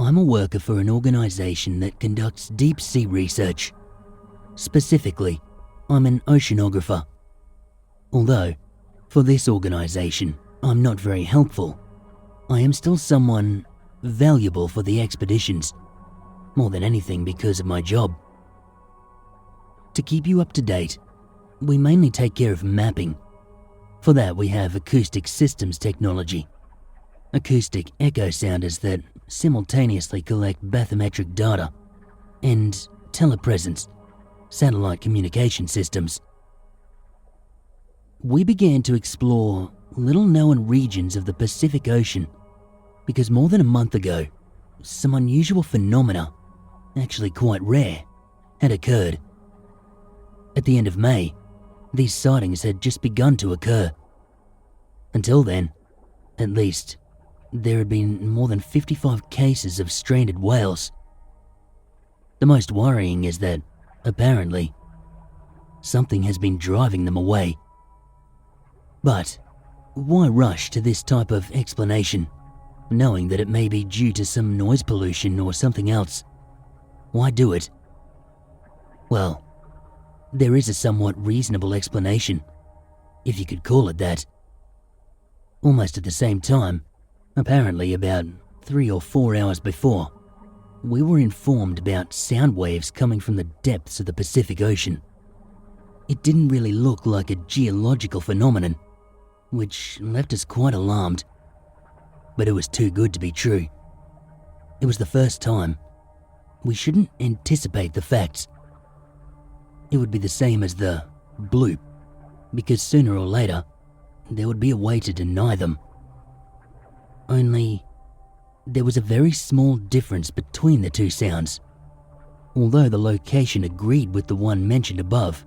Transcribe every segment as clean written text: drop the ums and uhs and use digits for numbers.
I'm a worker for an organization that conducts deep sea research. Specifically, I'm an oceanographer. Although, for this organization, I'm not very helpful, I am still someone valuable for the expeditions, more than anything because of my job. To keep you up to date, we mainly take care of mapping. For that, we have acoustic systems technology, acoustic echo sounders that simultaneously collect bathymetric data, and telepresence, satellite communication systems. We began to explore little-known regions of the Pacific Ocean because more than a month ago, some unusual phenomena, actually quite rare, had occurred. At the end of May, these sightings had just begun to occur. Until then, at least, there had been more than 55 cases of stranded whales. The most worrying is that, apparently, something has been driving them away. But why rush to this type of explanation, knowing that it may be due to some noise pollution or something else? Why do it? Well, there is a somewhat reasonable explanation, if you could call it that. Almost at the same time, apparently about 3 or 4 hours before, we were informed about sound waves coming from the depths of the Pacific Ocean. It didn't really look like a geological phenomenon, which left us quite alarmed. But it was too good to be true. It was the first time. We shouldn't anticipate the facts. It would be the same as the bloop, because sooner or later, there would be a way to deny them. Only, there was a very small difference between the two sounds. Although the location agreed with the one mentioned above,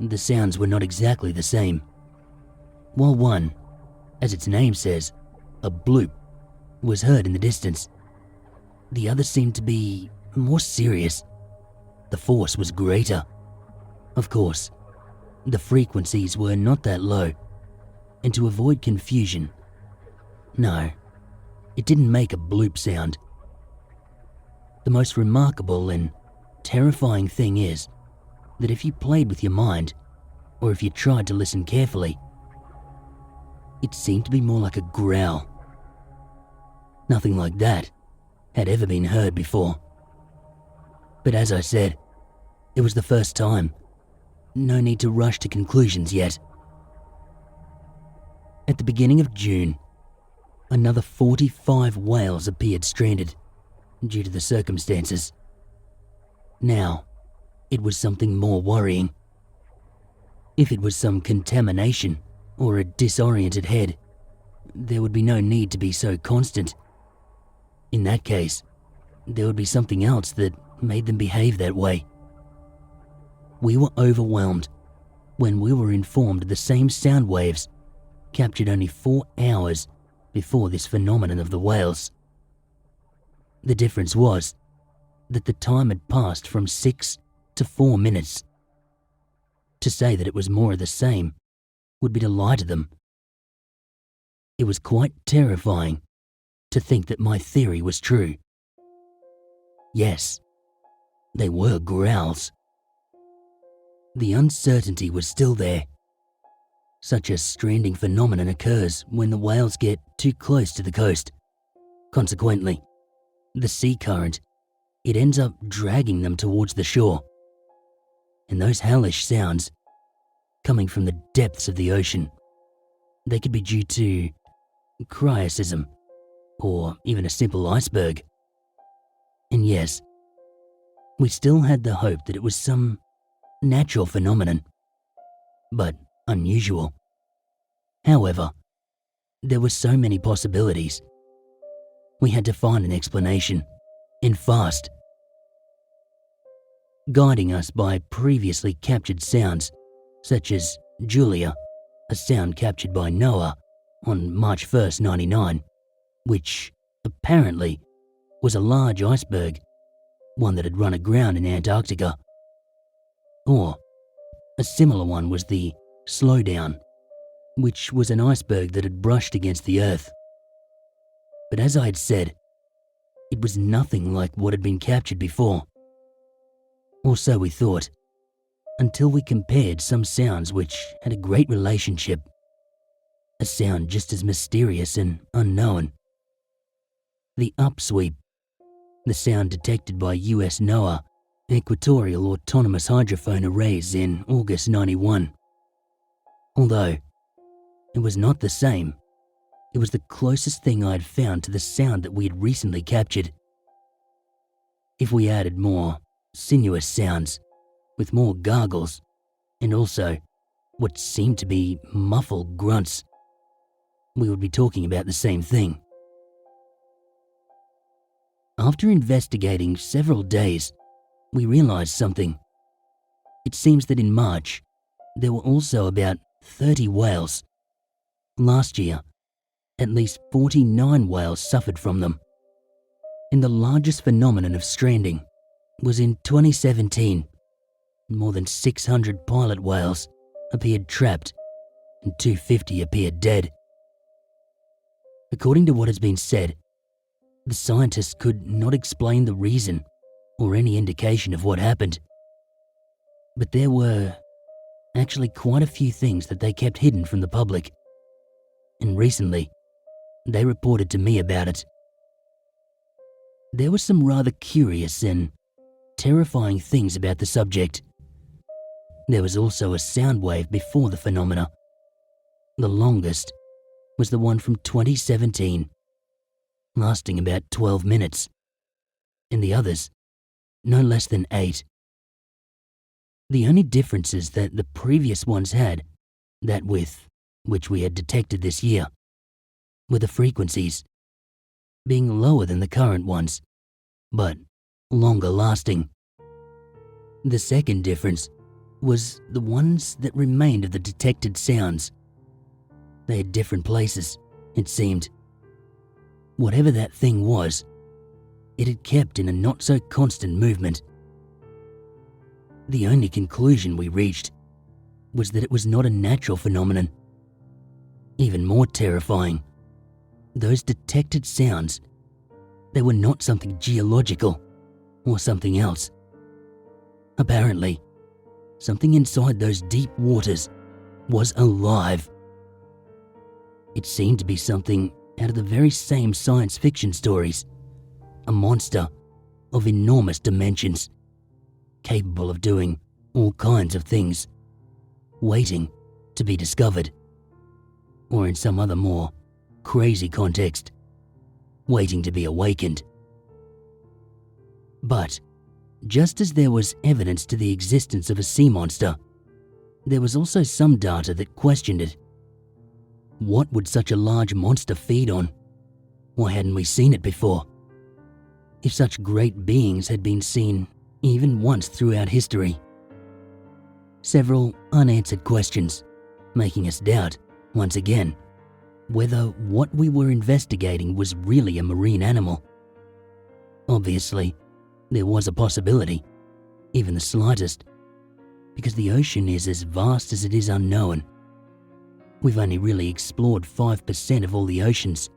the sounds were not exactly the same. While one, as its name says, a bloop, was heard in the distance, the other seemed to be more serious. The force was greater. Of course, the frequencies were not that low, and to avoid confusion, no, it didn't make a bloop sound. The most remarkable and terrifying thing is that if you played with your mind, or if you tried to listen carefully, it seemed to be more like a growl. Nothing like that had ever been heard before. But as I said, it was the first time. No need to rush to conclusions yet. At the beginning of June, another 45 whales appeared stranded due to the circumstances. Now, it was something more worrying. If it was some contamination or a disoriented head, there would be no need to be so constant. In that case, there would be something else that made them behave that way. We were overwhelmed when we were informed the same sound waves captured only 4 hours before this phenomenon of the whales. The difference was that the time had passed from 6 to 4 minutes. To say that it was more of the same would be to lie to them. It was quite terrifying to think that my theory was true. Yes, they were growls. The uncertainty was still there. Such a stranding phenomenon occurs when the whales get too close to the coast. Consequently, the sea current, it ends up dragging them towards the shore. And those hellish sounds, coming from the depths of the ocean, they could be due to cryocism, or even a simple iceberg. And yes, we still had the hope that it was some natural phenomenon, but unusual. However, there were so many possibilities. We had to find an explanation, and fast. Guiding us by previously captured sounds, such as Julia, a sound captured by Noah on March 1st, 1999, which apparently was a large iceberg, one that had run aground in Antarctica. Or a similar one was the Slowdown, which was an iceberg that had brushed against the earth. But as I had said, it was nothing like what had been captured before. Or so we thought, until we compared some sounds which had a great relationship. A sound just as mysterious and unknown. The upsweep, the sound detected by US NOAA Equatorial Autonomous Hydrophone Arrays in August 91. Although it was not the same, it was the closest thing I had found to the sound that we had recently captured. If we added more sinuous sounds, with more gargles, and also what seemed to be muffled grunts, we would be talking about the same thing. After investigating several days, we realized something. It seems that in March, there were also about 30 whales. Last year, at least 49 whales suffered from them. And the largest phenomenon of stranding was in 2017. More than 600 pilot whales appeared trapped and 250 appeared dead. According to what has been said, the scientists could not explain the reason or any indication of what happened. But there were actually quite a few things that they kept hidden from the public. And recently, they reported to me about it. There were some rather curious and terrifying things about the subject. There was also a sound wave before the phenomena. The longest was the one from 2017, lasting about 12 minutes, and the others no less than 8. The only differences that the previous ones had, that with which we had detected this year, were the frequencies, being lower than the current ones, but longer lasting. The second difference was the ones that remained of the detected sounds. They had different places, it seemed. Whatever that thing was, it had kept in a not-so-constant movement. The only conclusion we reached was that it was not a natural phenomenon. Even more terrifying, those detected sounds, they were not something geological or something else. Apparently, something inside those deep waters was alive. It seemed to be something out of the very same science fiction stories. A monster of enormous dimensions, capable of doing all kinds of things, waiting to be discovered. Or in some other more crazy context, waiting to be awakened. But just as there was evidence to the existence of a sea monster, there was also some data that questioned it. What would such a large monster feed on? Why hadn't we seen it before? If such great beings had been seen even once throughout history. Several unanswered questions, making us doubt, once again, whether what we were investigating was really a marine animal. Obviously, there was a possibility, even the slightest, because the ocean is as vast as it is unknown. We've only really explored 5% of all the oceans.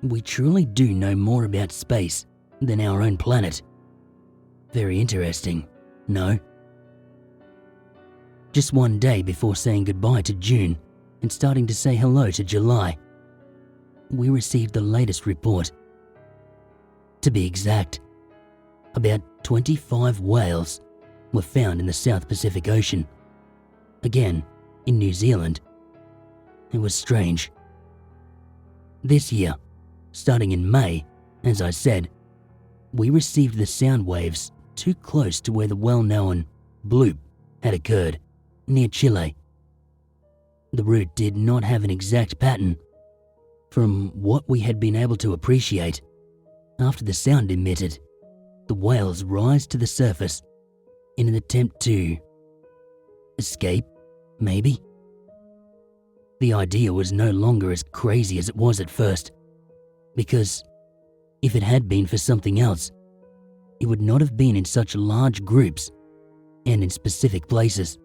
We truly do know more about space than our own planet. Very interesting, no? Just one day before saying goodbye to June and starting to say hello to July, we received the latest report. To be exact, about 25 whales were found in the South Pacific Ocean. Again, in New Zealand. It was strange. This year, starting in May, as I said, we received the sound waves too close to where the well-known bloop had occurred, near Chile. The route did not have an exact pattern. From what we had been able to appreciate, after the sound emitted, the whales rise to the surface in an attempt to escape, maybe? The idea was no longer as crazy as it was at first, because if it had been for something else, it would not have been in such large groups and in specific places.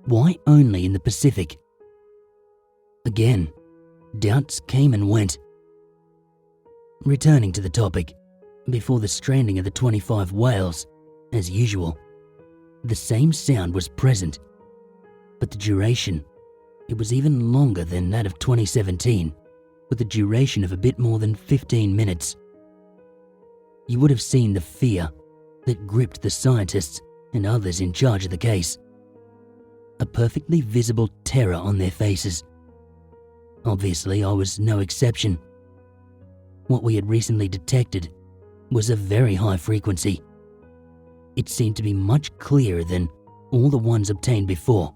Why only in the Pacific? Again, doubts came and went. Returning to the topic, before the stranding of the 25 whales, as usual, the same sound was present, but the duration, it was even longer than that of 2017, with a duration of a bit more than 15 minutes. You would have seen the fear that gripped the scientists and others in charge of the case. A perfectly visible terror on their faces. Obviously, I was no exception. What we had recently detected was a very high frequency. It seemed to be much clearer than all the ones obtained before.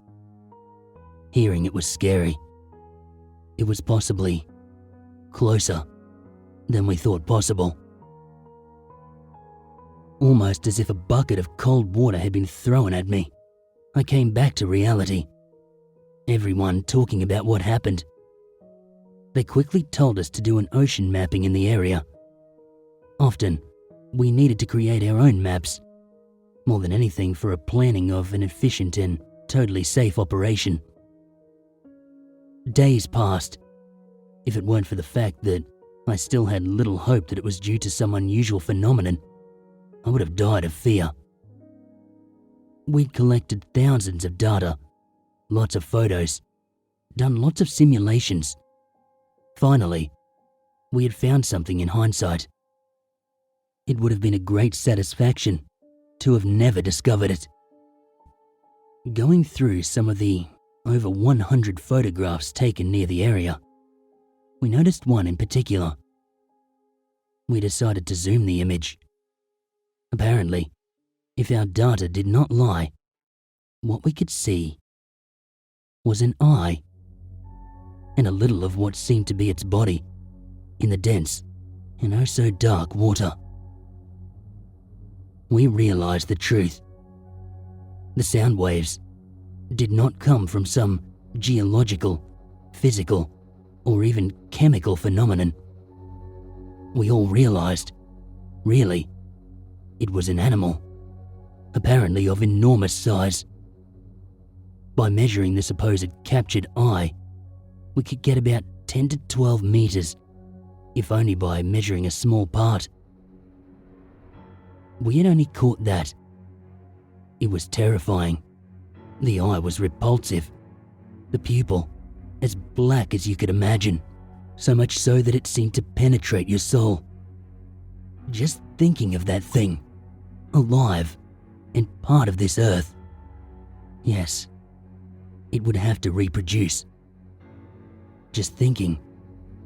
Hearing it was scary. It was possibly closer than we thought possible. Almost as if a bucket of cold water had been thrown at me, I came back to reality. Everyone talking about what happened. They quickly told us to do an ocean mapping in the area. Often, we needed to create our own maps, more than anything for a planning of an efficient and totally safe operation. Days passed. If it weren't for the fact that I still had little hope that it was due to some unusual phenomenon, I would have died of fear. We'd collected thousands of data, lots of photos, done lots of simulations. Finally, we had found something in hindsight. It would have been a great satisfaction to have never discovered it. Going through some of the over 100 photographs taken near the area, we noticed one in particular. We decided to zoom the image. Apparently, if our data did not lie, what we could see was an eye, and a little of what seemed to be its body, in the dense and oh so dark water. We realized the truth. The sound waves did not come from some geological, physical, or even chemical phenomenon. We all realized, really, it was an animal, apparently of enormous size. By measuring the supposed captured eye, we could get about 10 to 12 meters, if only by measuring a small part. We had only caught that. It was terrifying. The eye was repulsive. The pupil, as black as you could imagine, so much so that it seemed to penetrate your soul. Just thinking of that thing, alive, and part of this earth. Yes, it would have to reproduce. Just thinking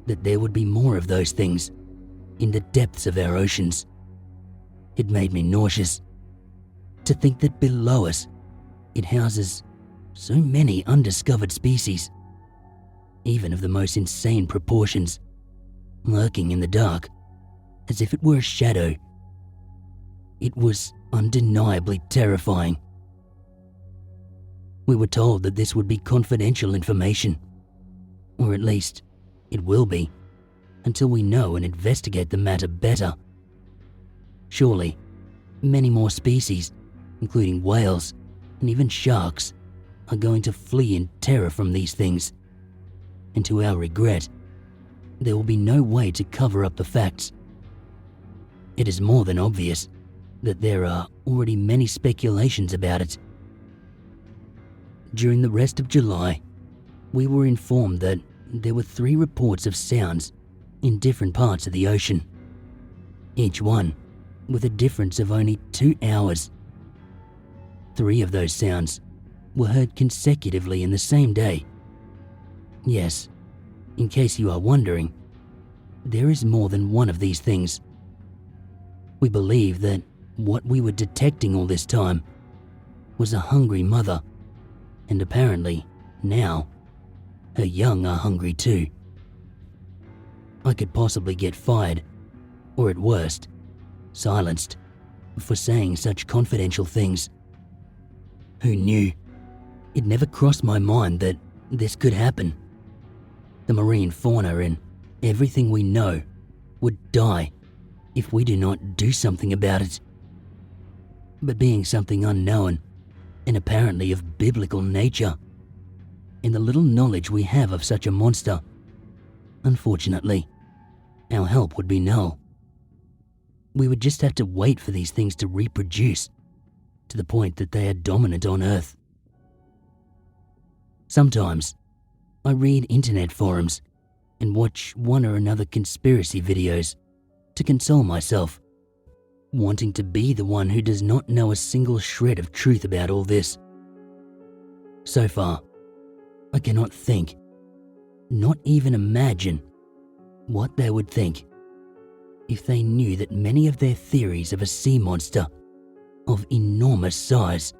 that there would be more of those things in the depths of our oceans. It made me nauseous. To think that below us, it houses so many undiscovered species, even of the most insane proportions, lurking in the dark, as if it were a shadow. It was undeniably terrifying. We were told that this would be confidential information, or at least it will be, until we know and investigate the matter better. Surely, many more species, including whales and even sharks, are going to flee in terror from these things. And to our regret, there will be no way to cover up the facts. It is more than obvious that there are already many speculations about it. During the rest of July, we were informed that there were 3 reports of sounds in different parts of the ocean, each one with a difference of only 2 hours. 3 of those sounds were heard consecutively in the same day. Yes, in case you are wondering, there is more than one of these things. We believe that what we were detecting all this time was a hungry mother, and apparently, now, her young are hungry too. I could possibly get fired, or at worst, silenced, for saying such confidential things. Who knew? It never crossed my mind that this could happen. The marine fauna and everything we know would die if we do not do something about it. But being something unknown and apparently of biblical nature, and the little knowledge we have of such a monster, unfortunately, our help would be null. We would just have to wait for these things to reproduce to the point that they are dominant on Earth. Sometimes, I read internet forums and watch one or another conspiracy videos to console myself, wanting to be the one who does not know a single shred of truth about all this. So far, I cannot think, not even imagine, what they would think if they knew that many of their theories of a sea monster of enormous size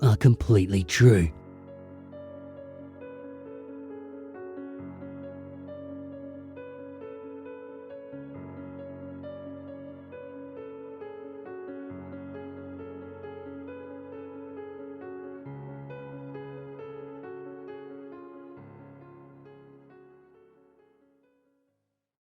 are completely true.